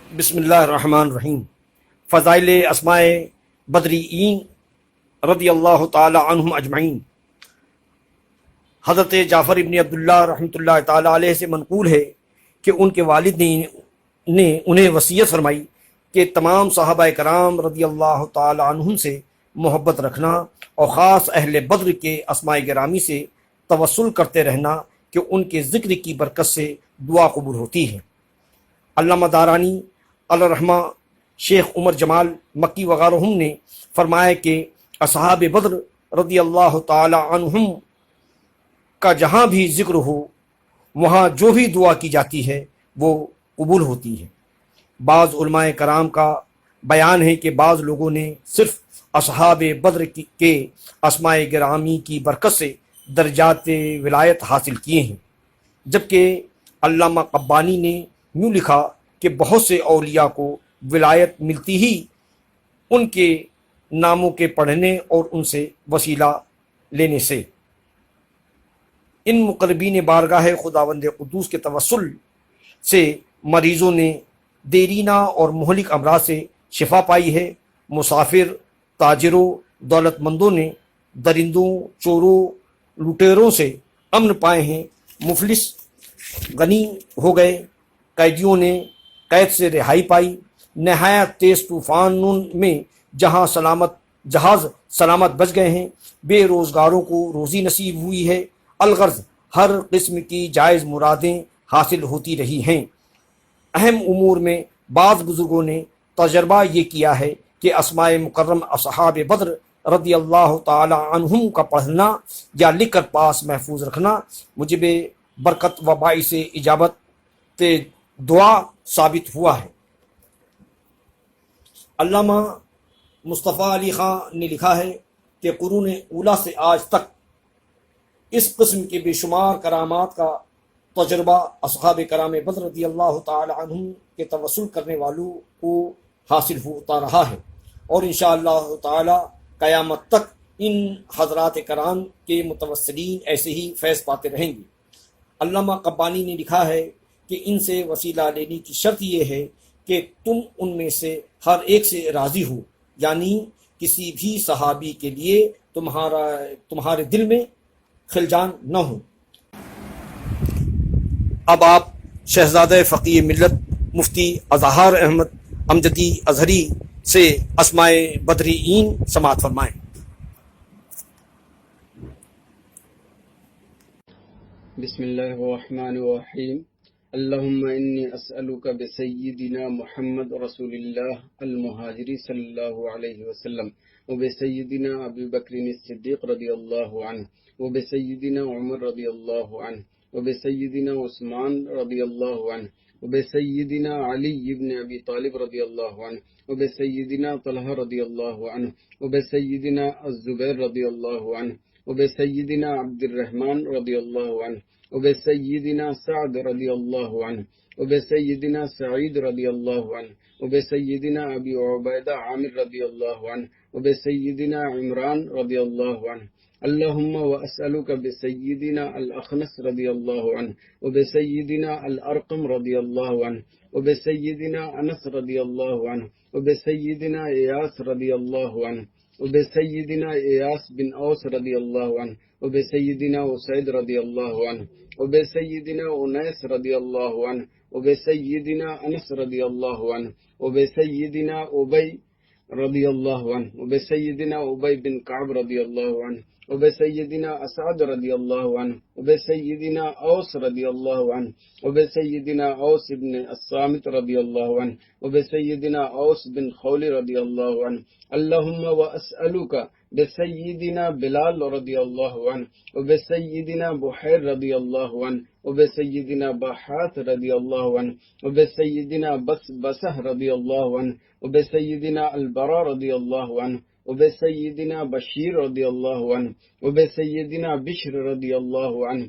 बिस्मिल्लाहिर्रहमानिर्रहीम। फ़ज़ाइल अस्माए बदरीन रदी अल्लाह ताला अन्हुम अजमईन। हज़रत जाफ़र इब्न अब्दुल्लाह रहमतुल्लाह ताला अलैह से मनक़ूल है कि उनके वालिद ने उन्हें वसीयत फरमाई कि तमाम सहाबा कराम रदी अल्लाह ताला अन्हुम से मोहब्बत रखना और ख़ास अहले बद्र के अस्माए गिरामी से तवस्सुल करते रहना कि उनके ज़िक्र की बरकत से दुआ कबूल होती है। अल्लामा दारानी अलरहमा शेख उमर जमाल मक्की वगैरह ने फरमाया कि असहाब बद्र रदी अल्लाह ताला अन्हुम का जहाँ भी जिक्र हो वहाँ जो भी दुआ की जाती है वो कबूल होती है। बाज़ उलमाए कराम का बयान है कि बाज़ लोगों ने सिर्फ असहाब बद्र के अस्माए गिरामी की बरकत से दर्जात विलायत हासिल किए हैं, जबकि अल्लामा कब्बानी ने यूँ लिखा कि बहुत से औलिया को विलायत मिलती ही उनके नामों के पढ़ने और उनसे वसीला लेने से। इन मुक़र्रबीन बारगाह खुदावंद क़ुद्दूस के तवस्सुल से मरीज़ों ने देरीना और मुहलिक अमराज से शिफा पाई है। मुसाफिर, ताजिरों, दौलतमंदों ने दरिंदों, चोरों, लुटेरों से अमन पाए हैं। मुफलिस गनी हो गए, कैदियों ने कैद से रिहाई पाई। नहायत तेज़ तूफ़ानों में जहाज़ सलामत बच गए हैं। बेरोज़गारों को रोज़ी नसीब हुई है। अलगर्ज़ हर किस्म की जायज़ मुरादें हासिल होती रही हैं। अहम उमूर में बाज़ बुज़ुर्गों ने तजर्बा ये किया है कि अस्माए मुकर्रम असहाब बद्र रदी अल्लाह ताला अन्हुम का पढ़ना या लिख कर पास महफूज रखना मुजिब बरकत व बाइस इजाबत दुआ साबित हुआ है। अल्लामा मुस्तफ़ा अली ख़ान ने लिखा है कि कुरून ऊला से आज तक इस किस्म के बेशुमार करामात का तजुर्बा असहाब कराम बद्र रज़ी अल्लाह ताला अन्हुम के तवस्सुल करने वालों को हासिल होता रहा है और इंशाअल्लाह ताला क़यामत तक इन हज़रात कराम के मुतवस्सिलीन ऐसे ही फैज़ पाते रहेंगे। अल्लामा कब्बानी ने लिखा है कि इनसे वसीला लेने की शर्त यह है कि तुम उनमें से हर एक से राज़ी हो, यानी किसी भी सहाबी के लिए तुम्हारे दिल में खिलजान न हो। अब आप शहज़ादा फ़क़ीह मिल्लत मुफ्ती अज़हर अहमद अमजदी अज़हरी से अस्माए बदरीन समाअत फरमाएँ। बिस्मिल्लाहिर्रहमानिर्रहीम। अल्लाहुम्मा इन्नी अस्अलुका बिसय्यिदिना मुहम्मद रसूलिल्लाह अल मुहाजिरी सल्लल्लाहु अलैहि वसल्लम व बिसय्यिदिना अबी बकर सिद्दीक़ रदियल्लाहु अन्हु व बिसय्यिदिना उमर रदियल्लाहु अन्हु व बिसय्यिदिना उस्मान रदियल्लाहु अन्हु व बिसय्यिदिना अली इब्न अबी तालिब रदियल्लाहु अन्हु व बिसय्यिदिना तलहा रदियल्लाहु अन्हु व बिसय्यिदिना अज़्ज़ुबैर रदियल्लाहु अन्हु व बिसय्यिदिना अब्दुर्रहमान रदियल्लाहु अन्हु व बिसय्यिदिना सअद रदियल्लाहु अन्हु व बिसय्यिदिना सईद रदियल्लाहु अन्हु व बिसय्यिदिना अबी उबैदा आमिर रदियल्लाहु अन्हु व बिसय्यिदिना इमरान रदियल्लाहु अन्हु। अल्लाहुम्मा व अस्अलुका बिसय्यिदिना अल अखनस रदियल्लाहु अन्हु व बिसय्यिदिना अल अरकम रदियल्लाहु अन्हु व बिसय्यिदिना अनस रदियल्लाहु अन्हु व बिसय्यिदिना इयास रदियल्लाहु अन्हु व बिसय्यिदिना इयास बिन औस रदियल्लाहु अन्हु व बिसय्यिदिना उसैद रदियल्लाहु अन्हु व बिसय्यिदिना उनैस रदियल्लाहु अन्हु व बिसय्यिदिना अनस रदियल्लाहु अन्हु व बिसय्यिदिना उबै रदियल्लाहु अन्हु व बिसय्यिदिना उबै बिन कअब रदियल्लाहु अन्हु व बिसय्यिदिना असअद रदियल्लाहु अन्हु व बिसय्यिदिना औस रदियल्लाहु अन्हु व बिसय्यिदिना औस इब्न अस्सामित रदियल्लाहु अन्हु व बिसय्यिदिना औस बिन खौली रदियल्लाहु अन्हु। अल्लाहुम्मा व अस्अलुका बिसय्यिदिना बिलाल रदियल्लाहु अन्हु व बिसय्यिदिना बुहैर रदियल्लाहु अन्हु व बिसय्यिदिना बहात रदियल्लाहु अन्हु व बिसय्यिदिना बसह रदियल्लाहु अन्हु व बिसय्यिदिना अल-बरा रदियल्लाहु अन्हु व बिसय्यिदिना बशीर रदियल्लाहु अन्हु व बिसय्यिदिना बिश्र रदियल्लाहु अन्हु।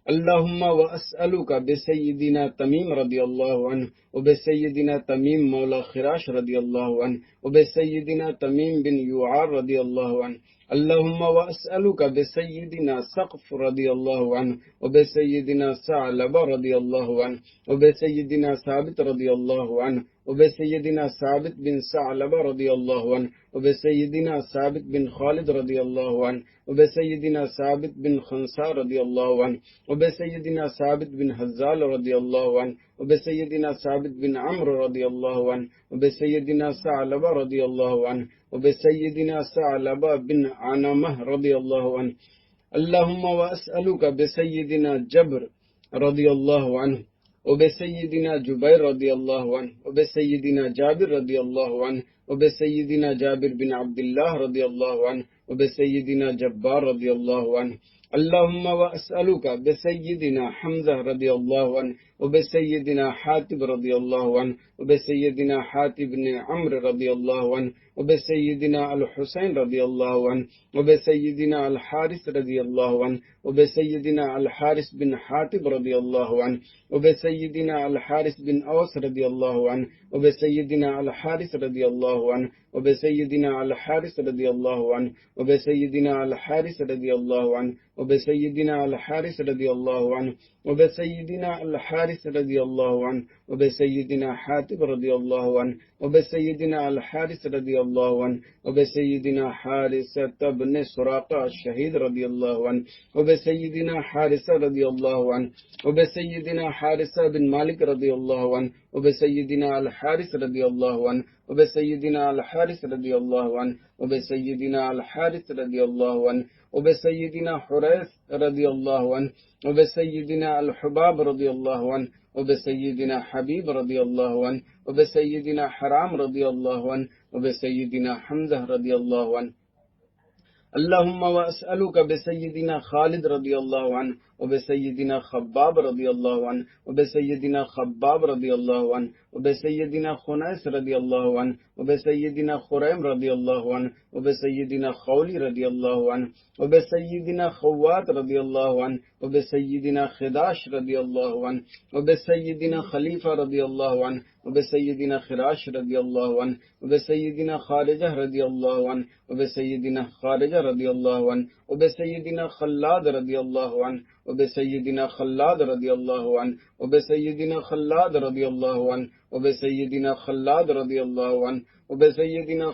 अल्लाहुम्मा व अस्अलुका बिसय्यिदिना तमीम रदियल्लाहु अन्हु व बिसय्यिदिना तमीम मौला खिराश रदियल्लाहु अन्हु व बिसय्यिदिना तमीम बिन युआर रदियल्लाहु अन्हु اللهم وأسألك بسيدنا سقف رضي الله عنه وبسيدنا ثعلبة رضي الله عنه وبسيدنا ثابت رضي الله عنه وبسيدنا ثابت بن ثعلبة رضي الله عنه وبسيدنا ثابت بن خالد رضي الله عنه وبسيدنا ثابت بن خنساء رضي الله عنه وبسيدنا ثابت بن هزال رضي الله عنه وبسيدنا ثابت بن عمرو رضي الله عنه وبسيدنا ثعلبة رضي الله عنه وبسيدنا ثعلبة بن عنمه رضي الله عنه. اللهم وأسألك بسيدنا جبر رضي الله عنه وبسيدنا جبير رضي الله عنه وبسيدنا جابر رضي الله عنه وبسيدنا جابر بن عبد الله رضي الله عنه وبسيدنا جبار رضي الله عنه. اللهم وأسألك بسيدنا حمزة رضي الله عنه وبسيدنا حاتب رضي الله عنه وبسيدنا حاتب بن عمرو رضي الله عنه وبسيدنا الحسين رضي الله عنه وبسيدنا الحارث رضي الله عنه وبسيدنا الحارث بن حاتب رضي الله عنه وبسيدنا الحارث بن أوس رضي الله عنه وبسيدنا الحارث رضي الله عنه وبسيدنا الحارث رضي الله عنه وبسيدنا الحارث رضي الله عنه وبسيدنا الحارث رضي الله عنه وبسيدنا الحارث رضي الله عنه وبسيدنا حاتب رضي الله عنه وبسيدنا الحارث رضي الله عنه وبسيدنا حارثة بن سراقة الشهيد رضي الله عنه وبسيدنا حارثة رضي الله عنه وبسيدنا حارثة بن مالك رضي الله عنه وبسيدنا الحارث رضي الله عنه وبسيدنا الحارث رضي الله عنه وبسيدنا الحارث رضي الله عنه وبسيدنا حريث رضي الله عنه وبسيدنا الحباب رضي الله عنه وبسيدنا حبيب رضي الله عنه وبسيدنا حرام رضي الله عنه وبسيدنا حمزة رضي الله عنه. اللهم وأسألك بسيدنا خالد رضي الله عنه وبسيدنا خباب رضي الله عنه وبسيدنا خباب رضي الله عنه وبسيدنا خنيس رضي الله عنه وبسيدنا خريم رضي الله عنه وبسيدنا خولي رضي الله عنه وبسيدنا خوات رضي الله عنه وبسيدنا خداش رضي الله عنه وبسيدنا خليفة رضي الله عنه وبسيدنا خراش رضي الله عنه وبسيدنا خارجة رضي الله عنه وبسيدنا خارجة رضي الله عنه وبسيدنا خلاد رضي الله عنه وبسيدنا خلاد رضي الله عنه وبسيدنا خلاد رضي الله عنه وبسيدنا خلاد رضي الله عنه وبسيدنا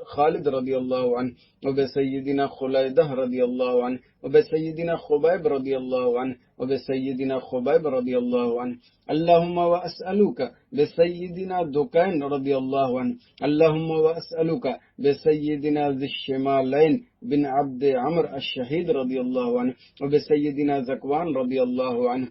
خالد رضي الله عنه وبسيدنا خليده رضي الله عنه وبسيدنا خبيب رضي الله عنه وبسيدنا خبيب رضي الله عنه. اللهم وأسألك بسيدنا دكين رضي الله عنه. اللهم وأسألك بسيدنا ذي الشمالين بن عبد عمرو الشهيد رضي الله عنه وبسيدنا زكوان رضي الله عنه.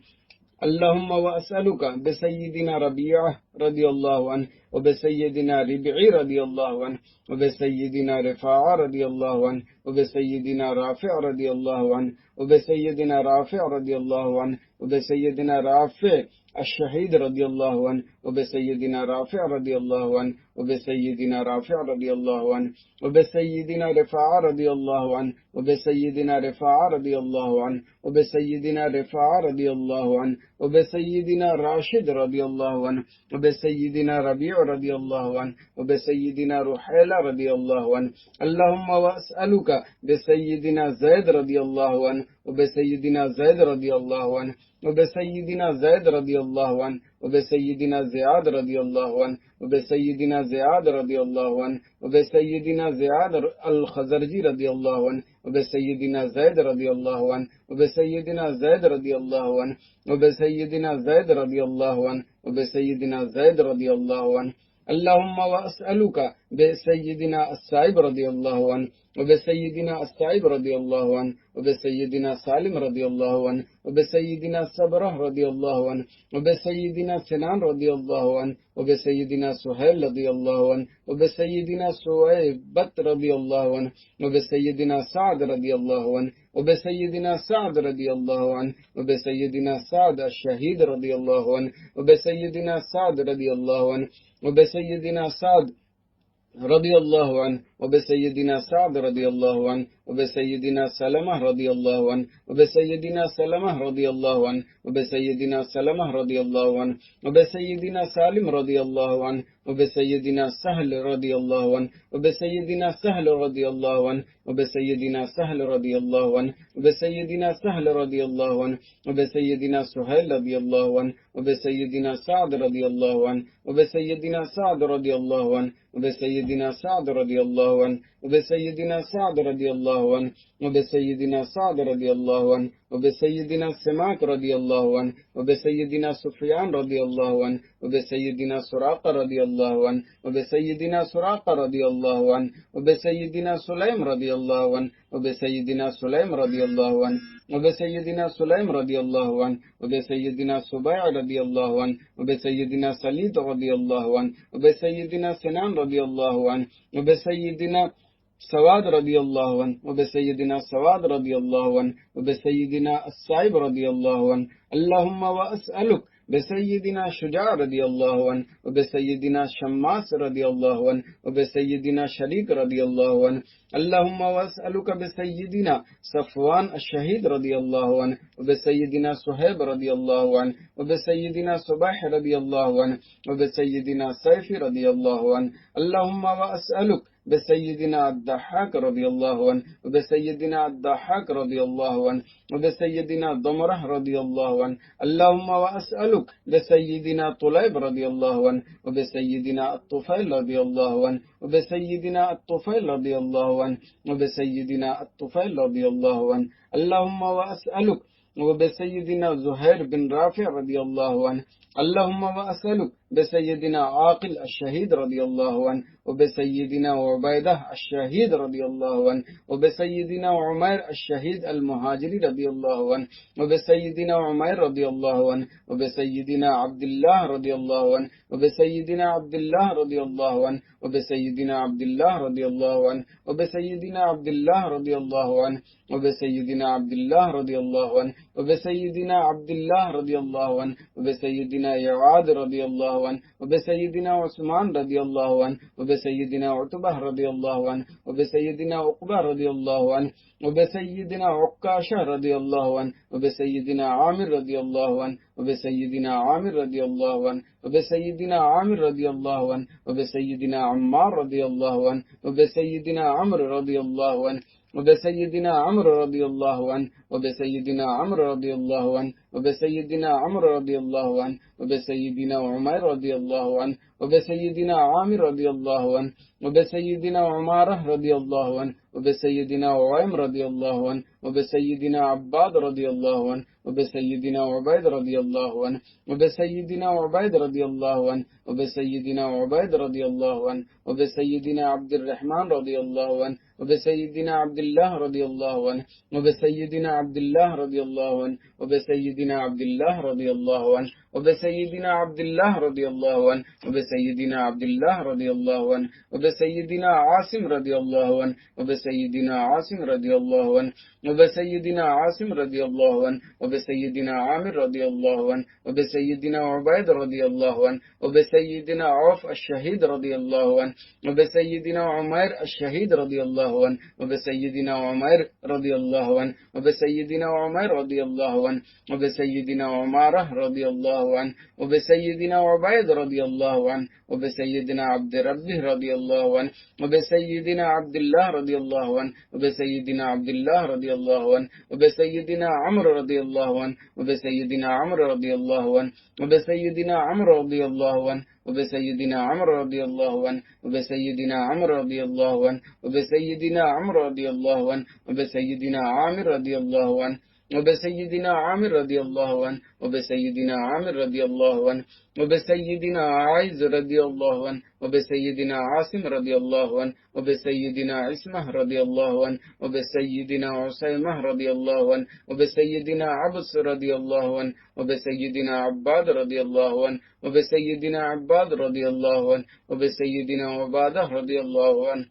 اللهم وأسألك بسيدنا ربيعة رضي الله عنه وبسيدنا ربعي رضي الله عنه وبسيدنا رفاعة رضي الله عنه وبسيدنا رافع رضي الله عنه وبسيدنا رافع رضي الله عنه وبسيدنا رافع الشهيد رضي الله عنه وبسيدنا رافع رضي الله عنه وبسيدنا رافع رضي الله عنه وبسيدنا رفاعة رضي الله عنه وبسيدنا رفاعة رضي الله عنه وبسيدنا رفاعة رضي الله عنه وبسيدنا راشد رضي الله عنه وبسيدنا ربيع رضي الله عنه وبسيدنا رحيلة رضي الله عنه. اللهم وأسألك بسيدنا زيد رضي الله عنه وبسيدنا زيد رضي الله عنه وبسيدنا زيد رضي الله عنه وبسيدنا زياد رضي الله عنه وبسيدنا زياد رضي الله عنه وبسيدنا زياد الخزرجي رضي الله عنه وبسيدنا زيد رضي الله عنه وبسيدنا زيد رضي الله عنه وبسيدنا زيد رضي الله عنه وبسيدنا زيد رضي الله عنه. اللهم وأسألك بسيدنا السائب رضي الله عنه وبسيدنا السائب رضي الله عنه وبسيدنا سالم رضي الله عنه وبسيدنا صبره رضي الله عنه وبسيدنا سنان رضي الله عنه وبسيدنا سهيل رضي الله عنه وبسيدنا سويبت رضي الله عنه وبسيدنا سعد رضي الله عنه وبسيدنا سعد رضي الله عنه وبسيدنا سعد الشهيد رضي الله عنه وبسيدنا سعد رضي الله عنه وبسيدنا سعد رضي الله عنه وبسيدنا سعد رضي الله عنه وبسيدنا سلمة رضي الله عنه وبسيدنا سلمة رضي الله عنه وبسيدنا سلمة رضي الله عنه وبسيدنا سالم رضي الله عنه وبسيدنا سهل رضي الله عنه وبسيدنا سهل رضي الله عنه وبسيدنا سهل رضي الله عنه وبسيدنا سهل رضي الله عنه وبسيدنا سهيل رضي الله عنه وبسيدنا سعد رضي الله عنه وبسيدنا سعد رضي الله عنه وبسيدنا سعد رضي الله عنه وبسيدنا سعد رضي الله عنه وبسيدنا سعد رضي الله عنه وبسيدنا سماك رضي الله عنه وبسيدنا سفيان رضي الله عنه وبسيدنا سراقة رضي الله عنه وبسيدنا سراقة رضي الله عنه وبسيدنا سليم رضي الله عنه وبسيدنا سليم رضي الله عنه وبسيدنا سليم رضي الله عنه وبسيدنا سبيع رضي الله عنه وبسيدنا سليد رضي الله عنه وبسيدنا سنان رضي الله عنه وبسيدنا سواد رضي الله عنه وبسيدنا سواد رضي الله عنه وبسيدنا الصعيب رضي الله عنه. اللهم وأسألك بسيدنا شجاع رضي الله عنه وبسيدنا شماس رضي الله عنه وبسيدنا شريك رضي الله عنه. اللهم وأسألك بسيدنا صفوان الشهيد رضي الله عنه وبسيدنا صهيب رضي الله عنه وبسيدنا صباح رضي الله عنه وبسيدنا سيف رضي الله عنه. اللهم وأسألك بسيدنا الضحاك رضي الله عنه وبسيدنا الضحاك رضي الله عنه وبسيدنا ضمرة رضي الله عنه. اللهم وأسألك بسيدنا طليب رضي الله عنه وبسيدنا الطفيل رضي الله عنه وبسيدنا الطفيل رضي الله عنه وبسيدنا الطفيل رضي الله عنه. اللهم وأسألك وبسيدنا زهير بن رافع رضي الله عنه. اللهم وأسألك بسيدنا عاقل الشهيد رضي الله عنه وبسيدنا عبيدة الشهيد رضي الله عنه وبسيدنا عمير الشهيد المهاجري رضي الله عنه وبسيدنا عمير رضي الله عنه وبسيدنا عبد الله رضي الله عنه وبسيدنا عبد الله رضي الله عنه وبسيدنا عبد الله رضي الله عنه وبسيدنا عبد الله رضي الله عنه وبسيدنا عبد الله رضي الله عنه وبسيدنا عبد الله رضي الله عنه وبسيدنا يعاد رضي الله عنه وبسيدنا عثمان رضي الله عنه وبسيدنا عتبة رضي الله عنه وبسيدنا عقبة رضي الله عنه وبسيدنا عكاشة رضي الله عنه وبسيدنا عامر رضي الله عنه وبسيدنا عامر رضي الله عنه وبسيدنا عامر رضي الله عنه وبسيدنا عمار رضي الله عنه وبسيدنا عمرو رضي الله عنه وبسيدنا عمرو رضي الله عنه وبسيدنا عمرو رضي الله عنه وبسيدنا عمرو رضي الله عنه وبسيدنا عمير رضي الله عنه وبسيدنا عامر رضي الله عنه وبسيدنا عمارة رضي الله عنه وبسيدنا عويم رضي الله عنه وبسيدنا عباد رضي الله عنه وبسيدنا عبيد رضي الله عنه وبسيدنا عبيد رضي الله عنه وبسيدنا عبيد رضي الله عنه وبسيدنا عبد الرحمن رضي الله عنه وبسيدنا عبد الله رضي الله عنه وبسيدنا عبد الله رضي الله عنه وبسيدنا عبد الله رضي الله عنه وبسيدنا عبد الله رضي الله عنه وبسيدنا عبد الله رضي الله عنه وبسيدنا عاصم رضي الله عنه وبسيدنا عاصم رضي الله عنه وبسيدنا عاصم رضي الله عنه وبسيدنا عامر رضي الله عنه وبسيدنا عبيد رضي الله عنه وبسيدنا عوف الشهيد رضي الله عنه وبسيدنا عمير الشهيد رضي الله عنه وبسيدنا عمير رضي الله عنه وبسيدنا عمير رضي الله عنه وبسيدنا عمارة رضي الله عنه وبسيدنا عبيد رضي الله عنه وبسيدنا عبد ربه رضي الله عنه وبسيدنا عبد الله رضي الله عنه وبسيدنا عبد الله رضي الله عنه وبسيدنا عمرو رضي الله عنه وبسيدنا عمرو رضي الله عنه وبسيدنا عمرو رضي الله عنه وبسيدنا عمرو رضي الله عنه وبسيدنا عمرو رضي الله عنه وبسيدنا عمرو رضي الله عنه وبسيدنا عامر رضي الله عنه وبسيدنا عامر رضي الله عنه وبسيدنا عامر رضي الله عنه وبسيدنا عايز رضي الله عنه وبسيدنا عاصم رضي الله عنه وبسيدنا عصمة رضي الله عنه وبسيدنا عسيمة رضي الله عنه وبسيدنا عبس رضي الله عنه وبسيدنا عباد رضي الله عنه وبسيدنا عباد رضي الله عنه وبسيدنا عبادة رضي الله عنه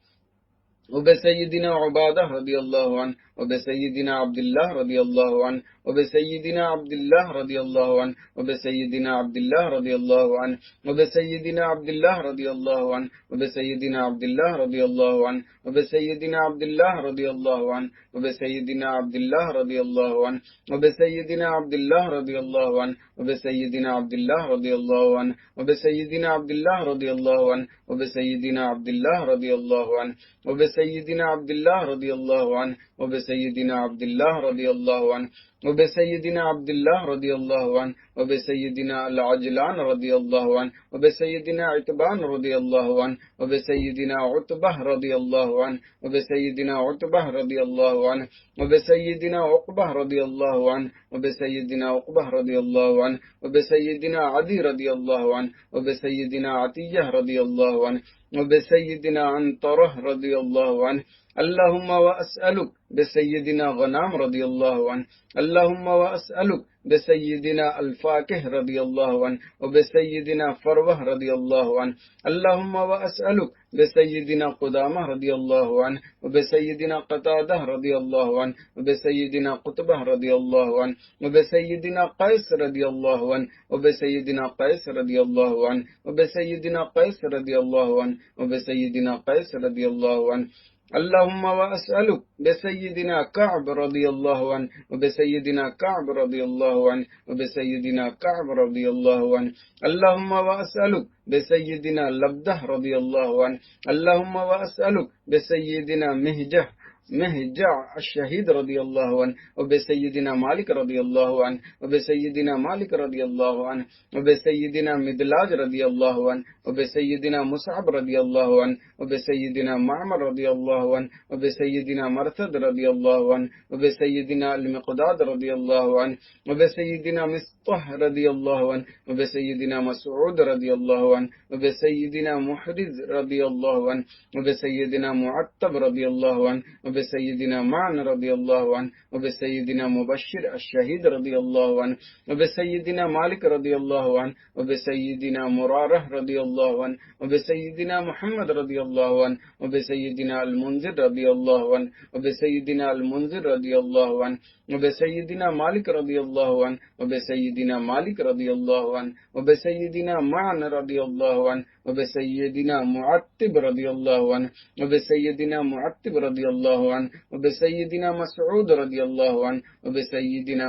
وبسيدنا عبادة رضي الله عنه وبسيدنا عبد الله رضي الله عنه وبسيدنا عبد الله رضي الله عنه وبسيدنا عبد الله رضي الله عنه وبسيدنا عبد الله رضي الله عنه وبسيدنا عبد الله رضي الله عنه وبسيدنا عبد الله رضي الله عنه وبسيدنا عبد الله رضي الله عنه وبسيدنا عبد الله رضي الله عنه وبسيدنا عبد الله رضي الله عنه وبسيدنا عبد الله رضي الله عنه وبسيدنا عبد الله رضي الله عنه وبسيدنا عبد الله رضي الله عنه وبسيدنا عبد الله رضي الله عنه وبسيدنا عبد الله رضي الله عنه وبسيدنا العجلان رضي الله عنه وبسيدنا عتبان رضي الله عنه وبسيدنا عتبة رضي الله عنه وبسيدنا عتبة رضي الله عنه وبسيدنا عقبة رضي الله عنه وبسيدنا عقبة رضي الله عنه وبسيدنا عدي رضي الله عنه وبسيدنا عتية رضي الله عنه وبسيدنا عنترة رضي الله عنه اللهم وأسألك بسيدنا غنام رضي الله عنه اللهم وأسألك بسيدنا الفاكه رضي الله عنه وبسيدنا فروة رضي الله عنه اللهم وأسألك بسيدنا قدامة رضي الله عنه وبسيدنا قتادة رضي الله عنه وبسيدنا قطبة رضي الله عنه وبسيدنا قيس رضي الله عنه وبسيدنا قيس رضي الله عنه وبسيدنا قيس رضي الله عنه وبسيدنا قيس رضي الله عنه اللهم وأسألك بسيدنا كعب رضي الله عنه وبسيدنا كعب رضي الله عنه وبسيدنا كعب رضي الله عنه اللهم وأسألك بسيدنا لبده رضي الله عنه اللهم وأسألك بسيدنا مهجع الشهيد رضي الله عنه وبسيدنا مالك رضي الله عنه وبسيدنا مالك رضي الله عنه وبسيدنا مدلاج رضي الله عنه وبسيدنا مصعب رضي الله عنه وبسيدنا معمر رضي الله عنه وبسيدنا مرثد رضي الله عنه وبسيدنا المقداد رضي الله عنه وبسيدنا مصطح رضي الله عنه وبسيدنا مسعود رضي الله عنه وبسيدنا محرز رضي الله عنه وبسيدنا معتب رضي الله عنه وبسيدنا معن رضي الله عنه وبسيدنا مبشر الشهيد رضي الله عنه وبسيدنا مالك رضي الله عنه وبسيدنا مرارة رضي الله عنه وبسيدنا محمد رضي الله عنه وبسيدنا المنذر رضي الله عنه وبسيدنا المنذر رضي الله عنه وبسيدنا مالك رضي الله عنه وبسيدنا مالك رضي الله عنه وبسيدنا معن رضي الله عنه وبسيدنا معتب رضي الله عنه وبسيدنا معتب رضي الله عنه وبسيدنا مسعود رضي الله عنه وبسيدنا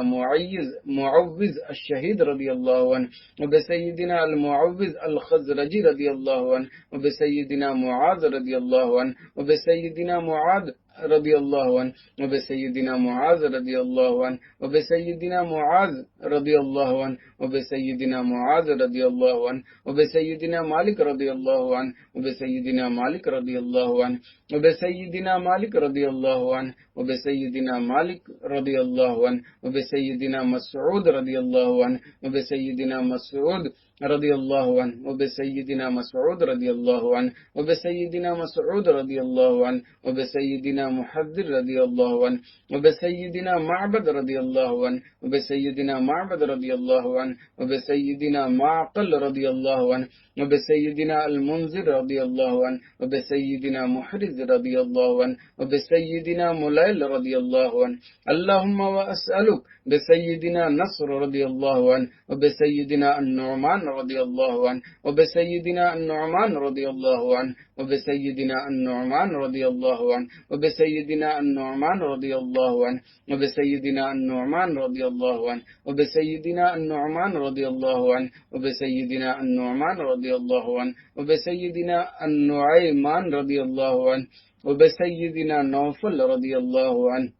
معوذ الشهيد رضي الله عنه وبسيدنا المعوذ الخزرجي رضي الله عنه وبسيدنا معاذ رضي الله عنه وبسيدنا معاذ رضي الله عنه وبسيدنا معاذ رضي الله عنه وبسيدنا معاذ رضي الله عنه وبسيدنا معاذ رضي الله عنه وبسيدنا مالك رضي الله عنه وبسيدنا مالك رضي الله عنه وبسيدنا مالك رضي الله عنه وبسيدنا مالك رضي الله عنه وبسيدنا مسعود رضي الله عنه وبسيدنا مسعود رضي الله عنه وبسيدنا مسعود رضي الله عنه وبسيدنا مسعود رضي الله عنه وبسيدنا محذر رضي الله عنه وبسيدنا معبد رضي الله عنه وبسيدنا معبد رضي الله عنه وبسيدنا معقل رضي الله عنه وبسيدنا المنذر رضي الله عنه وبسيدنا محرز رضي الله عنه وبسيدنا مليل رضي الله عنه اللهم وأسألك بسيدنا نصر رضي الله عنه وبسيدنا النعمان رضي الله عنه وبسيدنا النعمان رضي الله عنه وبسيدنا النعمان رضي الله عنه وبسيدنا النعمان رضي الله عنه وبسيدنا النعمان رضي الله عنه وبسيدنا النعمان رضي الله عنه وبسيدنا النعمان رضي الله عنه وبسيدنا النعيمان رضي الله عنه وبسيدنا نوفل رضي الله عنه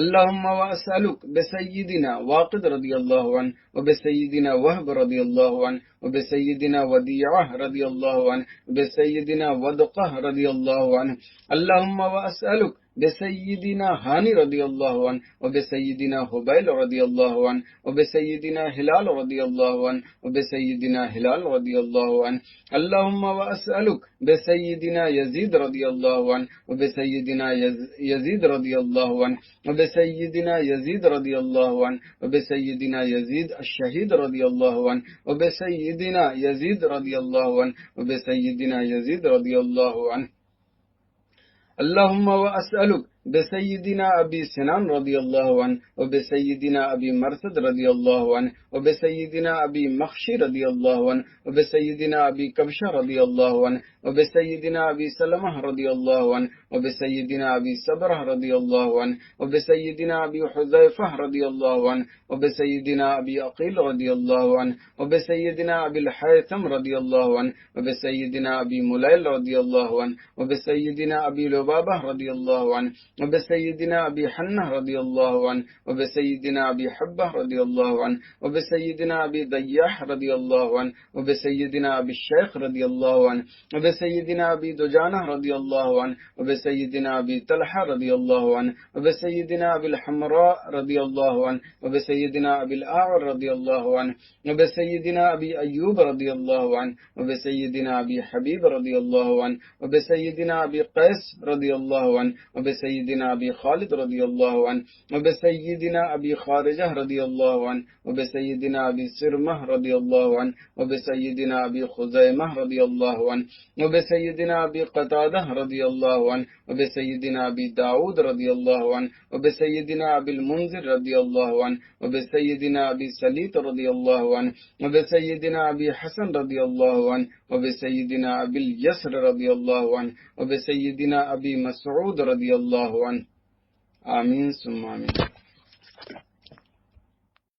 اللهم وأسألك بسيدنا واقد رضي الله عنه وبسيدنا وهب رضي الله عنه وبسيدنا وديعة رضي الله عنه وبسيدنا ودقة رضي الله عنه اللهم وأسألك بسيدنا هاني رضي الله عنه وبسيدنا هبيل رضي الله عنه وبسيدنا هلال رضي الله عنه وبسيدنا هلال رضي الله عنه اللهم وأسألك بسيدنا يزيد رضي الله عنه وبسيدنا يزيد رضي الله عنه وبسيدنا يزيد رضي الله عنه وبسيدنا يزيد الشهيد رضي الله عنه وبسيدنا يزيد رضي الله عنه وبسيدنا يزيد رضي الله عنه اللهم وأسألك بسيدنا أبي سنان رضي الله عنه وبسيدنا أبي مرثد رضي الله عنه وبسيدنا أبي مخشي رضي الله عنه وبسيدنا أبي كبشة رضي الله عنه وبسيدنا أبي سلمة رضي الله عنه وبسيدنا أبي سبرة رضي الله عنه وبسيدنا أبي حذيفة رضي الله عنه وبسيدنا أبي أقيل رضي الله عنه وبسيدنا أبي الحيثم رضي الله عنه وبسيدنا أبي مليل رضي الله عنه وبسيدنا أبي لبابة رضي الله عنه وبسيدنا أبي حنة رضي الله عنه وبسيدنا أبي حبة رضي الله عنه وبسيدنا أبي ضياح رضي الله عنه وبسيدنا أبي الشيخ رضي الله عنه وبسيدنا أبي دجانة رضي الله عنه وبسيدنا أبي طلحة رضي الله عنه وبسيدنا أبي الحمراء رضي الله عنه وبسيدنا أبي الأعور رضي الله عنه وبسيدنا أبي أيوب رضي الله عنه وبسيدنا أبي حبيب رضي الله عنه وبسيدنا أبي قيس رضي الله عنه وبسيدنا أبي خالد رضي الله عنه وبسيدنا أبي خارجة رضي الله عنه وبسيدنا أبي سرمة رضي الله عنه وبسيدنا أبي خزيمة رضي الله عنه وبسيدنا أبي قتادة رضي الله عنه وبسيدنا أبي داود رضي الله عنه وبسيدنا أبي المنذر رضي الله عنه وبسيدنا أبي سليط رضي الله عنه وبسيدنا أبي حسن رضي الله عنه وبسيدنا أبي اليسر رضي الله عنه وبسيدنا أبي مسعود رضي الله عنه آمين ثم آمين.